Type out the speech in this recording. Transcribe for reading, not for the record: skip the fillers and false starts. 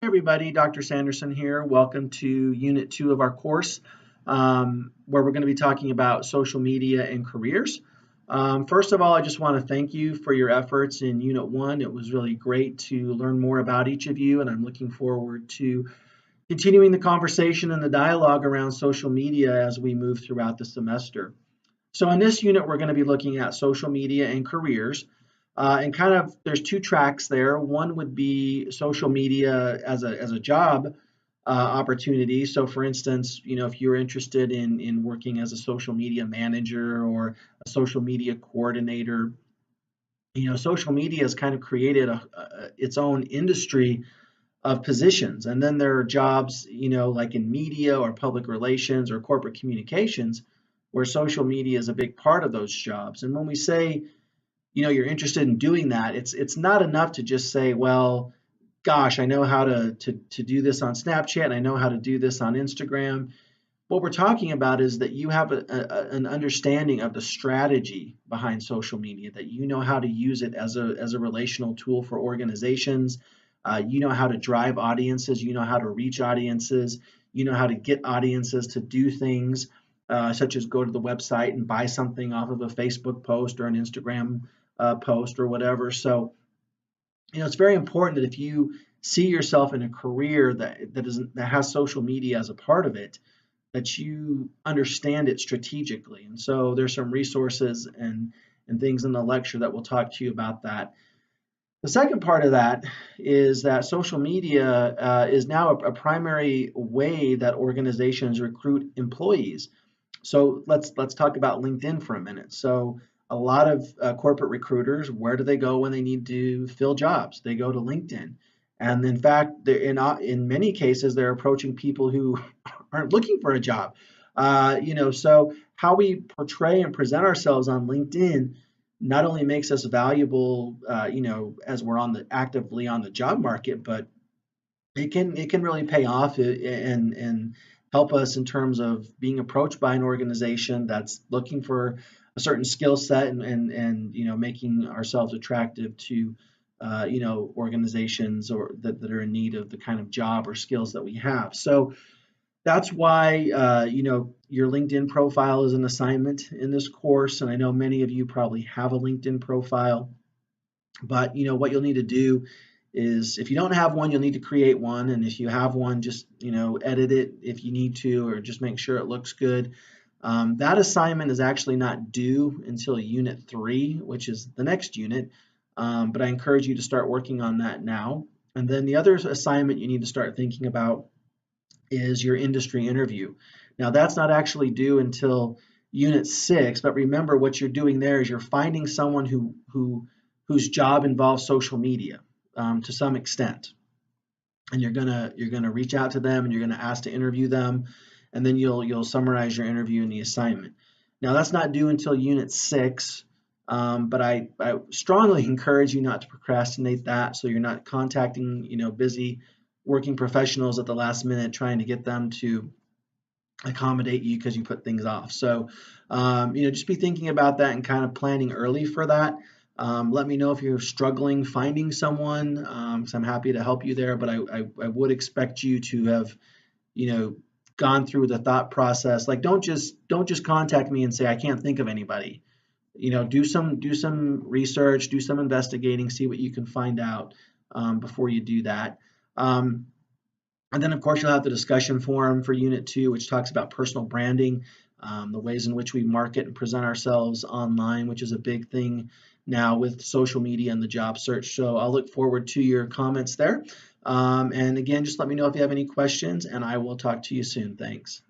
Hey everybody, Dr. Sanderson here. Welcome to Unit 2 of our course, where we're going to be talking about social media and careers. First of all, I just want to thank you for your efforts in Unit 1. It was really great to learn more about each of you, and I'm looking forward to continuing the conversation and the dialogue around social media as we move throughout the semester. So in this unit, we're going to be looking at social media and careers. And kind of there's two tracks there. One would be social media as a job opportunity. So for instance, if you're interested in working as a social media manager or a social media coordinator, social media has kind of created its own industry of positions. And then there are jobs, like in media or public relations or corporate communications, where social media is a big part of those jobs. And when we say, you're interested in doing that, it's not enough to just say, well, gosh, I know how to do this on Snapchat and I know how to do this on Instagram. What we're talking about is that you have an understanding of the strategy behind social media, that you know how to use it as a relational tool for organizations. You know how to drive audiences, you know how to reach audiences, you know how to get audiences to do things, such as go to the website and buy something off of a Facebook post or an Instagram post or whatever. So, it's very important that if you see yourself in a career that has social media as a part of it, that you understand it strategically. And so there's some resources and things in the lecture that will talk to you about that. The second part of that is that social media is now a primary way that organizations recruit employees. So let's talk about LinkedIn for a minute. So a lot of corporate recruiters, where do they go when they need to fill jobs? They go to LinkedIn. And in fact, in many cases, they're approaching people who aren't looking for a job. So how we portray and present ourselves on LinkedIn not only makes us valuable, as we're actively on the job market, but it can really pay off and help us in terms of being approached by an organization that's looking for a certain skill set and making ourselves attractive to organizations or that are in need of the kind of job or skills that we have. So that's why your LinkedIn profile is an assignment in this course, and I know many of you probably have a LinkedIn profile. But what you'll need to do is, if you don't have one, you'll need to create one, and if you have one, just edit it if you need to, or just make sure it looks good. That assignment is actually not due until Unit 3, which is the next unit, but I encourage you to start working on that now. And then the other assignment you need to start thinking about is your industry interview. Now, that's not actually due until Unit 6, but remember, what you're doing there is you're finding someone whose job involves social media to some extent, and you're gonna reach out to them and you're gonna ask to interview them, and then you'll summarize your interview in the assignment. Now, that's not due until Unit 6, but I strongly encourage you not to procrastinate that, so you're not contacting busy working professionals at the last minute trying to get them to accommodate you because you put things off. So, just be thinking about that and kind of planning early for that. Let me know if you're struggling finding someone, because I'm happy to help you there. But I would expect you to have, gone through the thought process. Like, don't just contact me and say I can't think of anybody. Do some research, do some investigating, see what you can find out before you do that. Um, and then, of course, you'll have the discussion forum for Unit 2, which talks about personal branding, the ways in which we market and present ourselves online, which is a big thing now with social media and the job search. So I'll look forward to your comments there. And again, just let me know if you have any questions, and I will talk to you soon. Thanks.